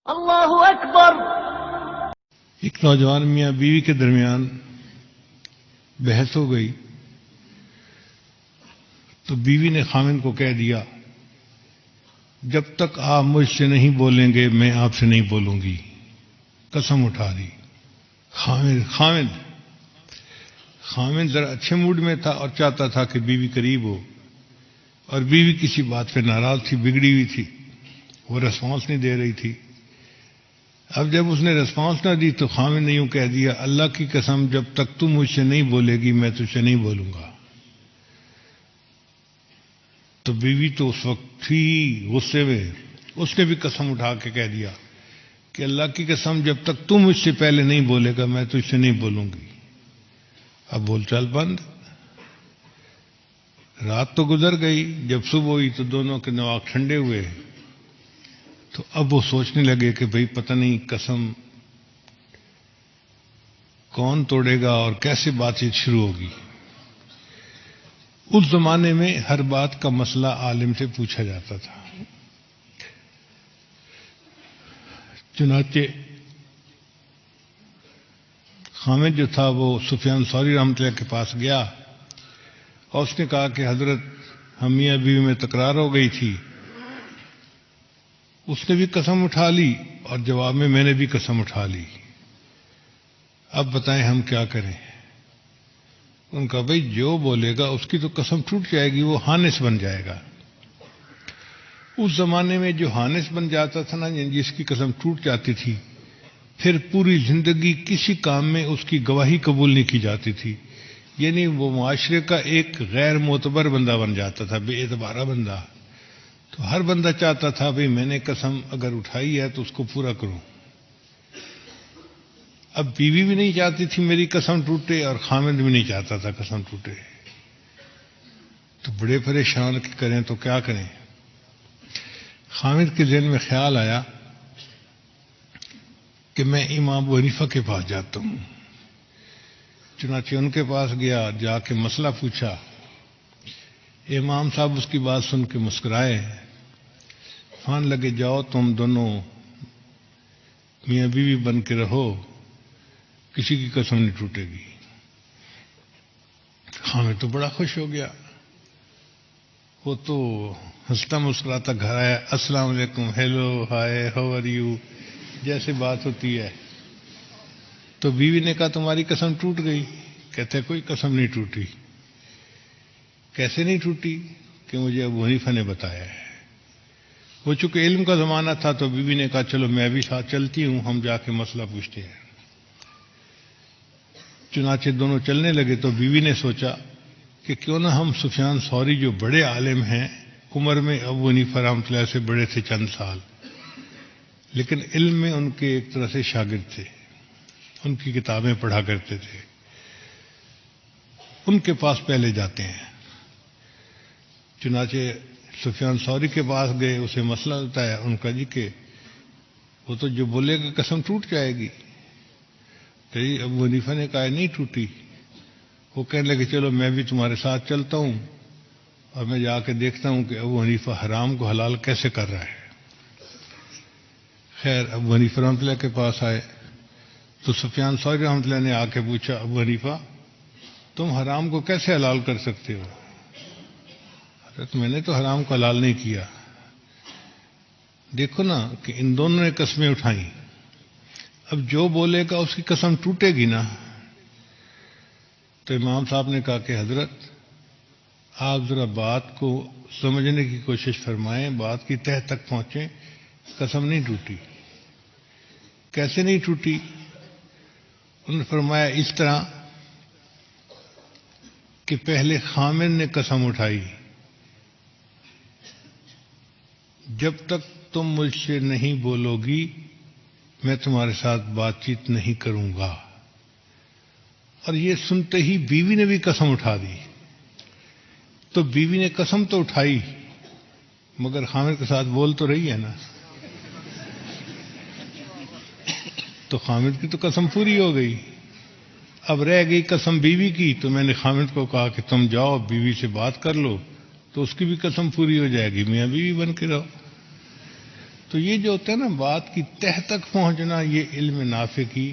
اللہ اکبر۔ ایک نوجوان میاں بیوی کے درمیان بحث ہو گئی تو بیوی نے خاوند کو کہہ دیا جب تک آپ مجھ سے نہیں بولیں گے میں آپ سے نہیں بولوں گی، قسم اٹھا دی۔ خاوند ذرا اچھے موڈ میں تھا اور چاہتا تھا کہ بیوی قریب ہو، اور بیوی کسی بات پہ ناراض تھی، بگڑی ہوئی تھی، وہ ریسپانس نہیں دے رہی تھی۔ اب جب اس نے ریسپانس نہ دی تو خاوند نے یوں کہہ دیا اللہ کی قسم جب تک تم مجھ سے نہیں بولے گی میں تجھ سے نہیں بولوں گا۔ تو بیوی تو اس وقت تھی غصے میں، اس نے بھی قسم اٹھا کے کہہ دیا کہ اللہ کی قسم جب تک تم مجھ سے پہلے نہیں بولے گا میں تجھ سے نہیں بولوں گی۔ اب بول چال بند۔ رات تو گزر گئی، جب صبح ہوئی تو دونوں کے نواق ٹھنڈے ہوئے، تو اب وہ سوچنے لگے کہ بھئی پتہ نہیں قسم کون توڑے گا اور کیسے بات چیت شروع ہوگی۔ اس زمانے میں ہر بات کا مسئلہ عالم سے پوچھا جاتا تھا۔ چنانچہ خاوند جو تھا وہ سفیان ثوری رحمۃ اللہ کے پاس گیا اور اس نے کہا کہ حضرت ہم میاں بیوی میں تکرار ہو گئی تھی۔ اس نے بھی قسم اٹھا لی اور جواب میں نے بھی قسم اٹھا لی، اب بتائیں ہم کیا کریں؟ ان کا بھئی جو بولے گا اس کی تو قسم ٹوٹ جائے گی، وہ حانس بن جائے گا۔ اس زمانے میں جو حانس بن جاتا تھا نا، جس کی قسم ٹوٹ جاتی تھی، پھر پوری زندگی کسی کام میں اس کی گواہی قبول نہیں کی جاتی تھی، یعنی وہ معاشرے کا ایک غیر معتبر بندہ بن جاتا تھا، بے اعتبارہ بندہ۔ تو ہر بندہ چاہتا تھا بھئی میں نے قسم اگر اٹھائی ہے تو اس کو پورا کروں۔ اب بیوی بھی نہیں چاہتی تھی میری قسم ٹوٹے اور خاوند بھی نہیں چاہتا تھا قسم ٹوٹے، تو بڑے پریشان کریں تو کیا کریں؟ خاوند کے ذہن میں خیال آیا کہ میں امام ابو حنیفہ کے پاس جاتا ہوں۔ چنانچہ ان کے پاس گیا، جا کے مسئلہ پوچھا۔ امام صاحب اس کی بات سن کے مسکرائے، فان لگے جاؤ تم دونوں میاں بیوی بن کے رہو، کسی کی قسم نہیں ٹوٹے گی۔ خاوند تو بڑا خوش ہو گیا، وہ تو ہنستا مسکراتا گھر آیا، السلام علیکم، hello, hi, how are you, جیسے بات ہوتی ہے۔ تو بیوی نے کہا تمہاری قسم ٹوٹ گئی؟ کہتے کوئی قسم نہیں ٹوٹی۔ کیسے نہیں ٹوٹی؟ کہ مجھے ابو حنیفہ نے بتایا ہے۔ وہ چونکہ علم کا زمانہ تھا تو بیوی نے کہا چلو میں بھی ساتھ چلتی ہوں، ہم جا کے مسئلہ پوچھتے ہیں۔ چنانچہ دونوں چلنے لگے تو بیوی نے سوچا کہ کیوں نہ ہم سفیان ثوری جو بڑے عالم ہیں، عمر میں ابو حنیفہ رحمۃ اللہ سے بڑے تھے چند سال، لیکن علم میں ان کے ایک طرح سے شاگرد تھے، ان کی کتابیں پڑھا کرتے تھے، ان کے پاس پہلے جاتے ہیں۔ چنانچہ سفیان ثوری کے پاس گئے، اسے مسئلہ بتایا، ان کا جی کہ وہ تو جو بولے گا قسم ٹوٹ جائے گی۔ کہ ابو حنیفہ نے کہا نہیں ٹوٹی۔ وہ کہنے لگے چلو میں بھی تمہارے ساتھ چلتا ہوں اور میں جا کے دیکھتا ہوں کہ ابو حنیفہ حرام کو حلال کیسے کر رہا ہے۔ خیر ابو حنیفہ رحمۃ اللہ کے پاس آئے تو سفیان ثوری رحمۃ اللہ نے آ کے پوچھا ابو حنیفہ تم حرام کو کیسے حلال کر سکتے ہو؟ حضرت میں نے تو حرام کو حلال نہیں کیا۔ دیکھو نا کہ ان دونوں نے قسمیں اٹھائیں، اب جو بولے گا اس کی قسم ٹوٹے گی نا۔ تو امام صاحب نے کہا کہ حضرت آپ ذرا بات کو سمجھنے کی کوشش فرمائیں، بات کی تہہ تک پہنچیں، قسم نہیں ٹوٹی۔ کیسے نہیں ٹوٹی؟ انہوں نے فرمایا اس طرح کہ پہلے خاوند نے قسم اٹھائی جب تک تم مجھ سے نہیں بولو گی میں تمہارے ساتھ بات چیت نہیں کروں گا، اور یہ سنتے ہی بیوی نے بھی قسم اٹھا دی۔ تو بیوی نے قسم تو اٹھائی مگر خاوند کے ساتھ بول تو رہی ہے نا، تو خاوند کی تو قسم پوری ہو گئی۔ اب رہ گئی قسم بیوی کی، تو میں نے خاوند کو کہا کہ تم جاؤ بیوی سے بات کر لو، تو اس کی بھی قسم پوری ہو جائے گی، میاں بیوی بن کے رہو۔ تو یہ جو ہوتا ہے نا بات کی تہ تک پہنچنا، یہ علم نافع کی